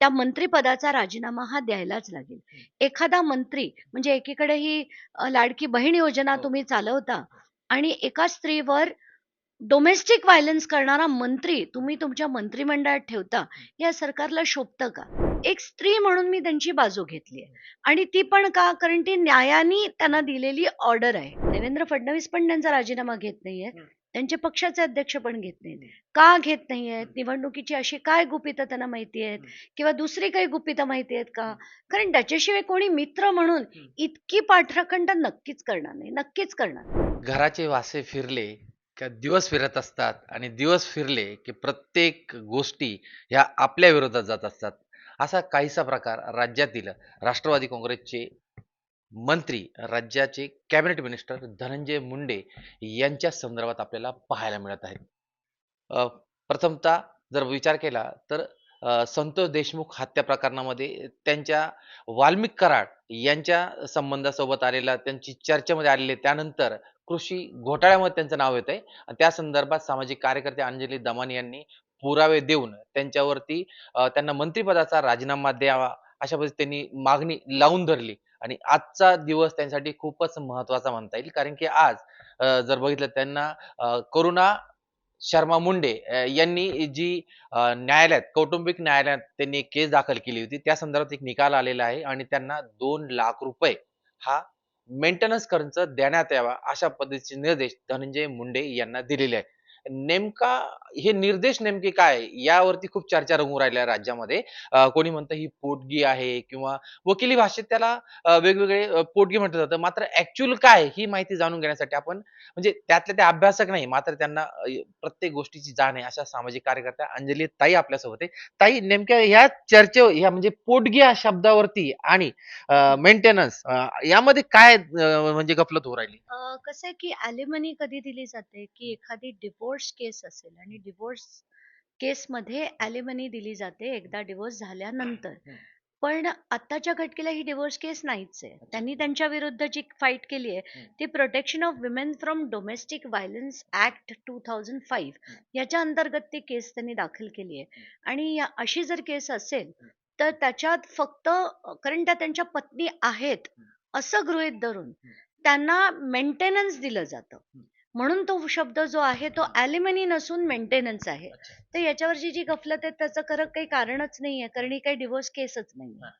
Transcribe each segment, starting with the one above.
त्या मंत्रिपदाचा राजीनामा हा द्यायलाच लागेल. एखादा मंत्री म्हणजे एकीकडे ही लाडकी बहीण योजना हो. तुम्ही चालवता आणि एका स्त्रीवर डोमेस्टिक व्हायलन्स करणारा मंत्री तुम्ही तुमच्या मंत्रिमंडळात ठेवता, या सरकारला शोभतं का? एक स्त्री म्हणून मी त्यांची बाजू घेतली आहे आणि ती पण का? कारण ती न्यायाने त्यांना दिलेली ऑर्डर आहे. देवेंद्र फडणवीस पण त्यांचा राजीनामा घेत नाहीयेत. हं. त्यांचे पक्षाचे अध्यक्ष पण घेत नाहीत. हं. का घेत नाहीयेत? निवडणुकीची अशी काय गुपितं त्यांना माहिती आहेत? हं. किंवा दुसरी काही गुपितं माहिती आहेत का? हं. कारण त्याच्याशिवाय कोणी मित्र म्हणून हं. इतकी पाठराखण तर नक्कीच करणार नाही. नक्कीच करणार नाही. घराचे वासे फिरले का दिवस फिरत असतात आणि दिवस फिरले की प्रत्येक गोष्टी ह्या आपल्या विरोधात जात असतात. असा काहीसा प्रकार राज्यातील राष्ट्रवादी काँग्रेसचे मंत्री, राज्याचे कॅबिनेट मिनिस्टर धनंजय मुंडे यांच्या संदर्भात आपल्याला पाहायला मिळत आहे. अ, प्रथमतः जर विचार केला तर संतोष देशमुख हत्या प्रकरणामध्ये त्यांच्या वाल्मिक कराड यांच्या संबंधासोबत आलेला त्यांची चर्चेमध्ये आलेले त्यानंतर कृषी घोटाळ्यामध्ये त्यांचं नाव येतंय आणि त्या संदर्भात सामाजिक कार्यकर्ते अंजली दमानी यांनी पुरावे देऊन त्यांच्यावरती त्यांना मंत्रिपदाचा राजीनामा द्यावा अशा पद्धतीने त्यांनी मागणी लावून धरली आणि आजचा दिवस त्यांच्यासाठी खूपच महत्त्वाचा म्हणता येईल. कारण की आज जर बघितलं त्यांना करुणा शर्मा मुंडे यांनी जी न्यायालयात कौटुंबिक न्यायालयात त्यांनी एक केस दाखल केली होती. त्या संदर्भात एक निकाल आलेला आहे आणि त्यांना ₹2,00,000 हा मेंटेनन्स खर्च देण्यात यावा, अशा पद्धतीचे निर्देश धनंजय मुंडे यांना दिलेले आहेत. नेमका हे निर्देश नेमके काय आहे? यावरती खूप चर्चा रंगू राहिल्या राज्यामध्ये. कोणी म्हणतं ही पोटगी आहे किंवा वकिली भाषेत त्याला वेगवेगळे पोटगी म्हटलं जातं. मात्र ॲक्चुअल काय आहे? ही माहिती जाणून घेण्यासाठी आपण म्हणजे त्यातले ते अभ्यासक नाही, मात्र त्यांना प्रत्येक गोष्टीची जाण आहे, अशा सामाजिक कार्यकर्त्या अंजली ताई आपल्यासोबत आहे. ताई नेमक्या ह्या ह्या म्हणजे पोटगी या शब्दावरती आणि मेंटेनन्स यामध्ये काय म्हणजे गफलत होऊ राहिली? कसं आहे की अॅलिमनी कधी दिली जाते की एखादी डिव्होर्स केस असेल आणि डिव्होर्स केसमध्ये अॅलिमनी दिली जाते एकदा डिव्होर्स झाल्यानंतर. हं. पण आत्ताच्या घटकेला ही डिव्होर्स केस नाहीच आहे. अच्छा. त्यांनी त्यांच्या विरुद्ध जी फाईट केली आहे हं. ती protection of women from domestic violence act 2005 हं. याच्या अंतर्गत ती केस त्यांनी दाखल केली आहे. हं. आणि अशी जर केस असेल हं. तर त्याच्यात फक्त कारण त्या त्यांच्या पत्नी आहेत हं. असं गृहीत धरून हं. त्यांना मेंटेनन्स दिलं जातं. हं. म्हणून तो शब्द जो आहे तो हं. ॲलिमनी नसून मेंटेनन्स आहे. अच्छा. तर याच्यावरची जी गफलत आहे त्याचं खरं काही कारणच नाहीये, कारण ही काही डिव्होर्स केसच नाहीये. हां.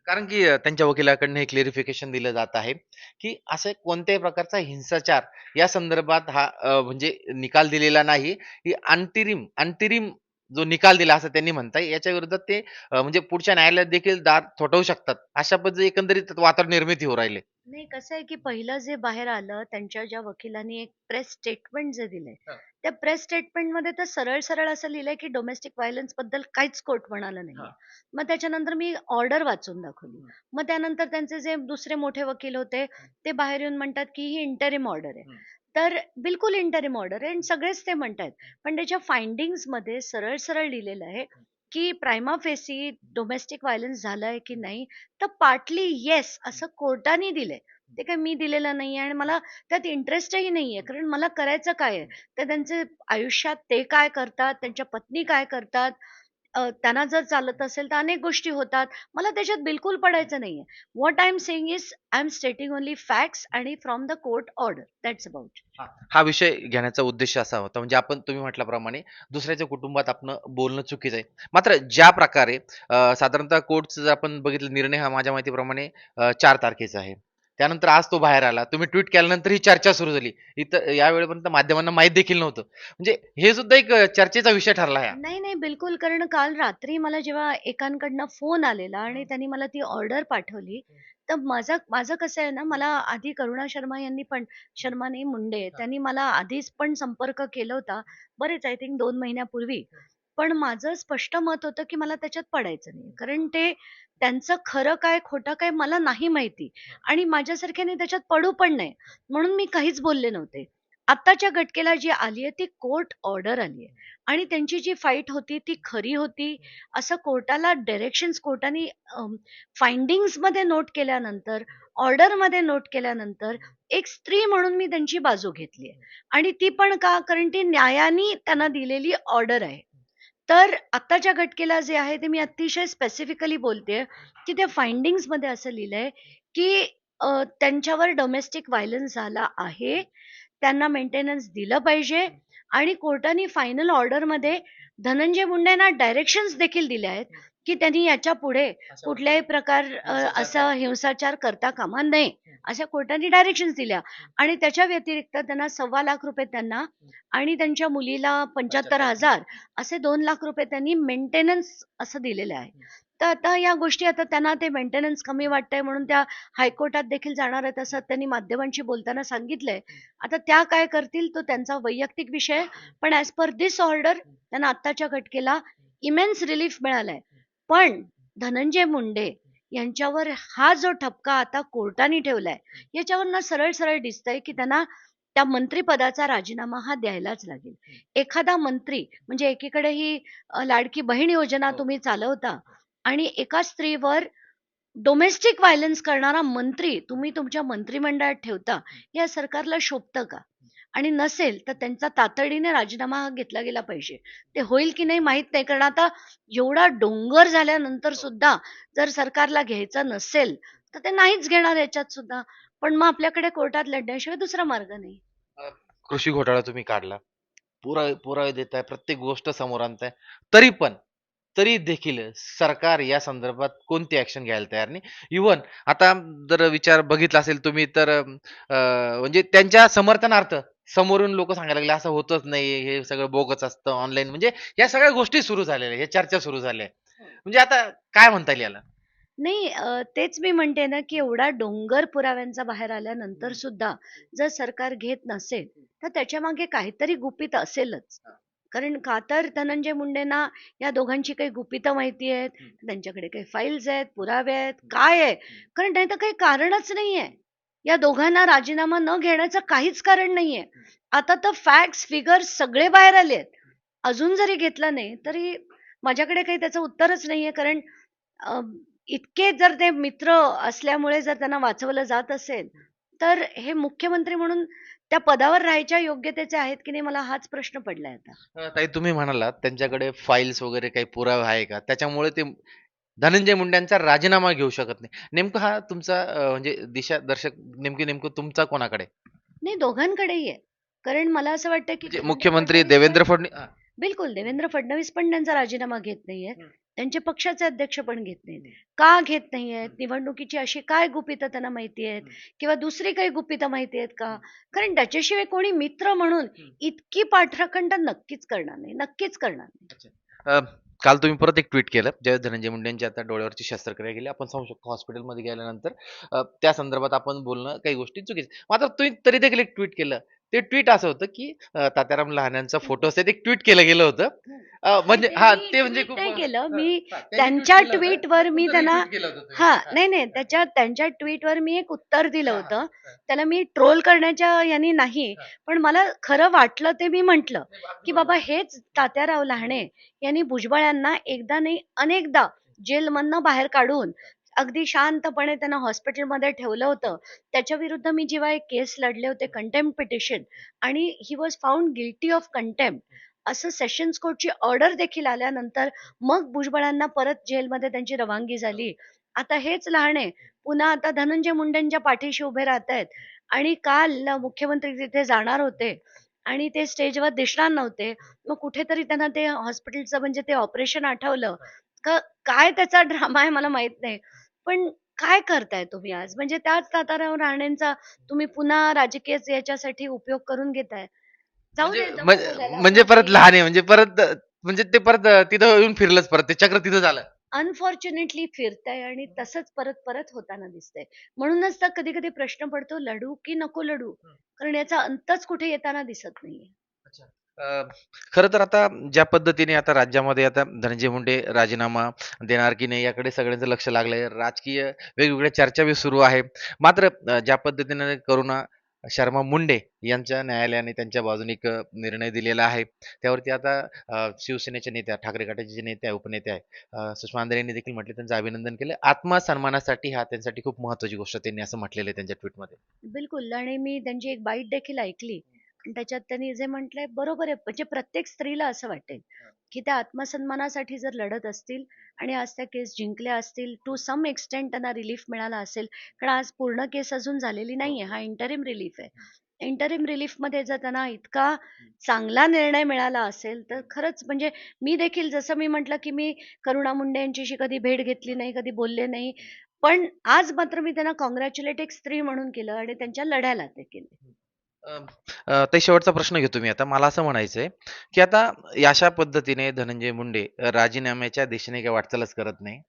कारण की त्यांच्या वकिलाकडनं हे क्लेरिफिकेशन दिलं जात आहे, की असं कोणत्याही प्रकारचा हिंसाचार या संदर्भात हा म्हणजे निकाल दिलेला नाही. ही अंतरिम जो निकाल दिला असं त्यांनी म्हणता येईल. याच्या विरोधात ते म्हणजे पुढच्या न्यायालयात देखील दाद थोपवू शकतात. अशा पद्धतीने एकंदरीत वातावरण निर्मिती होऊ राहिले. नाही कसं आहे, की पहिलं जे बाहेर आलं त्यांच्या ज्या वकिलांनी एक प्रेस स्टेटमेंट जे दिलंय, हां. त्या प्रेस स्टेटमेंटमध्ये तर सरळ-सरळ असं लिहिलंय, की डोमेस्टिक व्हायलन्स बद्दल काहीच कोर्ट म्हणालं नाहीये. हां. मग त्याच्यानंतर मी ऑर्डर वाचून दाखवली. हं. मग त्यानंतर त्यांचे जे दुसरे मोठे वकील होते, हं. ते बाहेर येऊन म्हणतात, की ही इंटरिम ऑर्डर आहे. हं. तर बिलकुल इंटरिम ऑर्डर आहे आणि सगळेच ते म्हणतायत. पण त्याच्या फाइंडिंग्जमध्ये सरळ-सरळ लिहिलेलं आहे, की प्रायमा फेसी डोमेस्टिक व्हायलन्स झालाय की नाही, तर पार्टली येस असं कोर्टाने दिलंय. ते काही मी दिलेलं नाहीये आणि मला त्यात इंटरेस्टही नाहीये. कारण मला करायचं काय आहे? तर त्यांचे आयुष्यात ते काय करतात, त्यांच्या पत्नी काय करतात, त्यांना जर चालत असेल तर अनेक गोष्टी होतात. मला त्याच्यात बिलकुल पडायचं नाहीये. What I am saying is I am stating only facts आणि from the court order. That's about. हां. हा विषय घेण्याचा उद्देश असा होता. म्हणजे तुम्ही म्हटल्याप्रमाणे दुसऱ्याच्या कुटुंबात आपण बोलणं चुकीचं आहे. मात्र ज्या प्रकारे साधारणतः कोर्टचा जर आपण बघितलं निर्णय हा माझ्या माहितीप्रमाणे 4 तारखेचा आहे. त्यानंतर आज तो बाहेर आला. तुम्ही ट्वीट केल्यानंतर ही चर्चा सुरू झाली. इथं यावेळेपर्यंत माध्यमांना माहीत देखील नव्हतं. म्हणजे हे सुद्धा एक चर्चेचा विषय ठरला हा. नाही, नाही. बिलकुल. कारण काल रात्री मला जेव्हा एकांकडनं फोन आलेला आणि त्यांनी मला ती ऑर्डर पाठवली, तर माझं माझं कसं आहे ना, मला आधी करुणा शर्मा यांनी पण शर्मा नाही मुंडे, त्यांनी मला आधीच पण संपर्क केला होता. बरेच आय थिंक 2 महिन्यापूर्वी. पण माझं स्पष्ट मत होतं, की मला त्याच्यात पडायचं नाही. कारण ते त्यांचं खरं काय, खोटं काय मला नाही माहिती आणि माझ्यासारख्याने त्याच्यात पडू पण नाही. म्हणून मी काहीच बोलले नव्हते. आत्ताच्या घटकेला जी आली आहे, ती कोर्ट ऑर्डर आली आहे. आणि त्यांची जी फाईट होती ती खरी होती, असं कोर्टाला डायरेक्शन्स कोर्टाने फाइंडिंग्जमध्ये नोट केल्यानंतर, ऑर्डरमध्ये नोट केल्यानंतर, एक स्त्री म्हणून मी त्यांची बाजू घेतली आहे. आणि ती पण का? कारण ती न्यायाने त्यांना दिलेली ऑर्डर आहे. तर आत्ताच्या घटकेला जे आहे ते मी अतिशय स्पेसिफिकली बोलतेय, की त्या फाइंडिंग्जमध्ये असं लिहिलंय, की त्यांच्यावर डोमेस्टिक व्हायलन्स झाला आहे. त्यांना मेंटेनन्स दिलं पाहिजे आणि कोर्टाने फायनल ऑर्डरमध्ये धनंजय मुंडेंना डायरेक्शन्स देखील दिल्या आहेत, की त्यांनी याच्यापुढे कुठल्याही प्रकार असा हिंसाचार करता कामा नये, अशा कोर्टाने डायरेक्शन्स दिल्या. आणि त्याच्या व्यतिरिक्त त्यांना ₹1,25,000 त्यांना आणि त्यांच्या मुलीला 75,000 असे ₹2,00,000 त्यांनी मेंटेनन्स असं दिलेलं आहे. तर आता या गोष्टी आता त्यांना ते मेंटेनन्स कमी वाटतंय म्हणून त्या हायकोर्टात देखील जाणार आहेत असं त्यांनी माध्यमांशी बोलताना सांगितलंय. आता त्या काय करतील तो त्यांचा वैयक्तिक विषय आहे. पण ॲज पर धिस ऑर्डर त्यांना आत्ताच्या घटकेला इमेन्स रिलीफ मिळालाय. पण धनंजय मुंडे यांच्यावर हा जो ठपका आता कोर्टाने ठेवलाय, याच्यावरनं सरळ-सरळ दिसतंय की त्यांना त्या मंत्रिपदाचा राजीनामा हा द्यायलाच लागेल. एखादा मंत्री म्हणजे एकीकडे ही लाडकी बहीण योजना तुम्ही चालवता आणि एका स्त्रीवर डोमेस्टिक व्हायलन्स करणारा मंत्री तुम्ही तुमच्या मंत्रिमंडळात ठेवता, या सरकारला शोभतं का? आणि नसेल तर त्यांचा तातडीने राजीनामा हा घेतला गेला पाहिजे. ते होईल की नाही माहीत नाही. कारण आता एवढा डोंगर झाल्यानंतर सुद्धा जर सरकारला घ्यायचं नसेल, तर ते नाहीच घेणार याच्यात सुद्धा. पण मग आपल्याकडे कोर्टात लढण्याशिवाय दुसरा मार्ग नाही. अ, कृषी घोटाळा तुम्ही काढला. पुरावे देताय, प्रत्येक गोष्ट समोर आणताय. तरी पण, तरी देखील सरकार या संदर्भात कोणती ॲक्शन घ्यायला तयार नाही. इव्हन आता जर विचार बघितला असेल तुम्ही तर म्हणजे त्यांच्या समर्थनार्थ समोरून लोकं सांगायला लागले, "असं होतच नाही, हे सगळं बोगस असतं ऑनलाईन." म्हणजे या सगळ्या गोष्टी सुरू झालेल्या आहेत, या चर्चा सुरू झाल्या आहेत. म्हणजे आता काय म्हणता येईल याला? नाही तेच मी म्हणते ना, की एवढा डोंगर पुराव्यांचा बाहेर आल्यानंतर सुद्धा जर सरकार घेत नसेल, तर त्याच्यामागे काहीतरी गुपित असेलच. कारण का तर धनंजय मुंडेंना या दोघांची काही गुपितं माहिती आहेत, त्यांच्याकडे काही फाईल्स आहेत, पुरावे आहेत, काय आहे? कारण नाही तर काही कारणच नाहीये. या दोघांना राजीनामा न घेण्याचं काहीच कारण नाहीये. आता तर फॅक्ट्स, फिगर्स सगळे बाहेर आलेत. अजून जरी घेतलं नाही, तरी माझ्याकडे काही त्याचं उत्तरच नाहीये. कारण अ, इतके जर ते मित्र असल्यामुळे जर त्यांना वाचवलं जात असेल, तर हे मुख्यमंत्री म्हणून त्या पदावर राहायच्या योग्यतेचे आहेत की नाही मला हाच प्रश्न पडलाय आता. ताई तुम्ही म्हणालात त्यांच्याकडे फाइल्स वगैरे काही पुरावा आहे का? त्याच्यामुळे ते धनंजय मुंडेंचा राजीनामा घेऊ शकत नाही. नेमकं हा तुमचा म्हणजे दिशादर्शक नेमकं तुमचा कोणाकडे? नाही दोघांकडेही आहे. कारण मला असं वाटतं की म्हणजे देवेंद्र मुख्यमंत्री फडणवीस पण देवेंद्र फडणवीस बिलकुल देवेंद्र फडणवीस पण त्यांचा राजीनामा घेत नाहीयेत. त्यांचे पक्षाचे अध्यक्ष पण घेत नाहीत. का घेत नाहीयेत? निवडणुकीची अशी काय गुपितं त्यांना माहिती आहेत? किंवा दुसरी काही गुपितं माहिती आहेत का? कारण त्याच्याशिवाय कोणी मित्र म्हणून इतकी पाठराखण तर नक्कीच करणार नाही. नक्कीच करणार नाही. अच्छा. काल तुम्ही परत एक ट्वीट केलं, ज्यावेळेस धनंजय मुंडेंची आता डोळ्यावरची शस्त्रक्रिया केली. आपण सांगू शकतो हॉस्पिटलमध्ये गेल्यानंतर त्या संदर्भात आपण बोलणं काही गोष्टी चुकीच्या. मात्र तुम्ही तरी देखील एक ट्वीट केलं. ते ट्वीट असं होतं, की तात्याराम लहान्यांचा फोटो असं एक ट्वीट केलं गेलं होतं. नाही म्हणजे ते हां, मी ते म्हणजे ट्वीट खूप नाही केलं. हां, मी हां. त्यांनी ट्वीट त्यांच्या केलं होतं. ट्वीटवर मी तुमचं त्यांना रिट्वीट केलं होतं तुम्ही. हां, हां, नाही, नाही. त्यांच्या ट्वीटवर मी एक उत्तर दिलं हां, होतं. हां. त्याला मी ट्रोल करण्याच्या याने नाही, हां. पण मला खरं वाटलं ते मी म्हटलं, नाही, अगदी की बरोबर बाबा आहे. हेच तात्याराव लहाने यांनी भुजबळांना एकदा नाही अनेकदा जेलमधनं बाहेर काढून अगदी शांतपणे त्यांना हॉस्पिटलमध्ये ठेवलं होतं. त्याच्याविरुद्ध मी जेव्हा एक केस लढले होते कंटेम्प्ट पिटिशन आणि he was found guilty of contempt असं सेशन्स कोर्टची ऑर्डर देखील आल्यानंतर मग भुजबळांना परत जेलमध्ये त्यांची रवानगी झाली. आता हेच लहाने पुन्हा आता धनंजय मुंडेंच्या पाठीशी उभे राहतायत आणि काल मुख्यमंत्री तिथे जाणार होते आणि ते स्टेजवर दिसणार नव्हते. मग कुठेतरी त्यांना ते हॉस्पिटलचं म्हणजे ते ऑपरेशन आठवलं. का काय त्याचा ड्रामा आहे मला माहीत नाही. पण काय करताय तुम्ही आज? म्हणजे त्याच तात्याराव राणेंचा तुम्ही पुन्हा राजकीय याच्यासाठी उपयोग करून घेताय. जाऊ म्हणजे दे, नको बोलायला म्हणजे आपलं परत काही. लहान आहे म्हणजे परत म्हणजे ते परत तिथं येऊन फिरलंच परत ते चक्र तिथं झालं. अनफॉर्च्युनेटली फिरतंय आणि तसंच परत-परत होताना दिसतंय. म्हणूनच तर कधी-कधी प्रश्न पडतो लढू की नको लढू? कारण याचा अंतच कुठे येताना दिसत नाहीये. अच्छा. अ, खरं तर आता ज्या पद्धतीने आता राज्यामध्ये आता धनंजय मुंडे राजीनामा देणार की नाही याकडे सगळ्यांचं लक्ष लागलंय. राजकीय वेगवेगळ्या चर्चा बी सुरू आहे. मात्र ज्या पद्धतीने करुणा शर्मा मुंडे यांच्या न्यायालयाने त्यांच्या बाजूने एक निर्णय दिलेला आहे. त्यावरती आता शिवसेनेच्या नेत्या, ठाकरे गटाचे जे नेते आहे, उपनेते आहे सुषमा अंधारे यांनी देखील म्हटले त्यांचं अभिनंदन केलं. आत्मसन्मानासाठी हा त्यांच्यासाठी खूप महत्त्वाची गोष्ट त्यांनी असं म्हटलेलं आहे त्यांच्या ट्विटमध्ये. बिलकुल आणि मी त्यांची एक बाईट देखील ऐकली. आणि त्याच्यात त्यांनी जे म्हटलंय बरोबर आहे. म्हणजे प्रत्येक स्त्रीला असं वाटेल, की त्या आत्मसन्मानासाठी जर लढत असतील आणि आज त्या केस जिंकल्या असतील, टू सम एक्सटेंट त्यांना रिलीफ मिळाला असेल. कारण आज पूर्ण केस अजून झालेली नाहीये. हा इंटरिम रिलीफ आहे. इंटरिम रिलीफमध्ये जर त्यांना इतका चांगला निर्णय मिळाला असेल, तर खरंच म्हणजे मी देखील जसं मी म्हटलं, की मी करुणा मुंडे यांच्याशी कधी भेट घेतली नाही, कधी बोलले नाही. पण आज मात्र मी त्यांना काँग्रॅच्युलेट एक स्त्री म्हणून केलं आणि त्यांच्या लढ्याला ते केले. अ, ताई शेवटचा प्रश्न घेतो मी आता. मला असं म्हणायचंय, की आता अशा पद्धतीने धनंजय मुंडे राजीनाम्याच्या दिशेने काही वाटचालच करत नाही.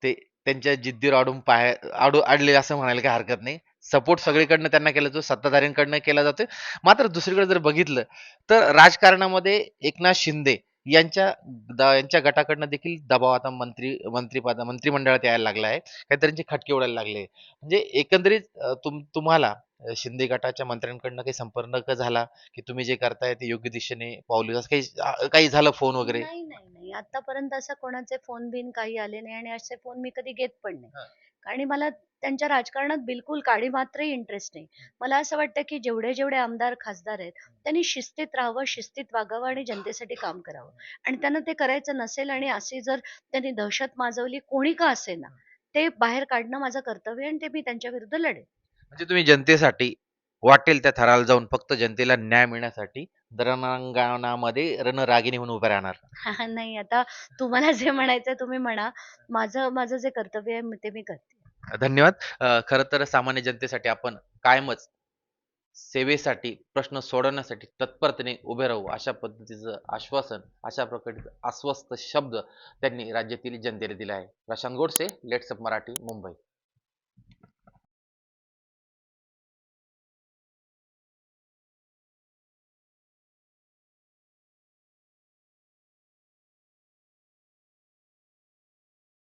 ते त्यांच्या जिद्दीवर अडून अडले असं म्हणायला काही हरकत नाही. सपोर्ट सगळीकडनं त्यांना केला जातो, सत्ताधाऱ्यांकडनं केला जातोय. मात्र दुसरीकडे जर बघितलं, तर राजकारणामध्ये एकनाथ शिंदे यांच्या गटाकडनं देखील दबाव आता मंत्रिमंडळात यायला लागला आहे. काहीतऱ्यांचे खटके उडायला लागले. म्हणजे एकंदरीत तुम्हाला शिंदे गटाच्या मंत्र्यांकडनं काही संपर्क झाला, की तुम्ही जे करताय ते योग्य दिशेने पाऊल असं काही झालं फोन वगैरे? नाही, नाही, नाही. आत्तापर्यंत असं कोणाचे फोन बिन काही आले नाही आणि असे फोन मी कधी घेत पण नाही. हां. आणि मला त्यांच्या राजकारणात बिलकुल काडी मात्रही इंटरेस्ट नाही. मला असं वाटतं, की जेवढे आमदार, खासदार आहेत, त्यांनी शिस्तीत राहावं, शिस्तीत वागावं आणि जनतेसाठी काम करावं. आणि त्यांना ते करायचं नसेल आणि अशी जर त्यांनी दहशत माजवली, कोणी का असेना, ते बाहेर काढणं माझं कर्तव्य आहे आणि ते मी त्यांच्याविरुद्ध लढेन. म्हणजे तुम्ही जनतेसाठी वाटेल त्या थराला जाऊन फक्त जनतेला न्याय मिळण्यासाठी रणांगणामध्ये रणरागिणी म्हणून उभे राहणार. नाही, आता तुम्हाला जे म्हणायचंय तुम्ही म्हणा. माझं माझं जे कर्तव्य आहे ते मी करते. धन्यवाद. खरं तर सामान्य जनतेसाठी आपण कायमच सेवेसाठी, प्रश्न सोडवण्यासाठी तत्परतेने उभे राहू अशा पद्धतीचं आश्वासन, अशा प्रकारचे अस्वस्थ शब्द त्यांनी राज्यातील जनतेला दिले आहे. Prashant Godse, let's up Marathi, Mumbai.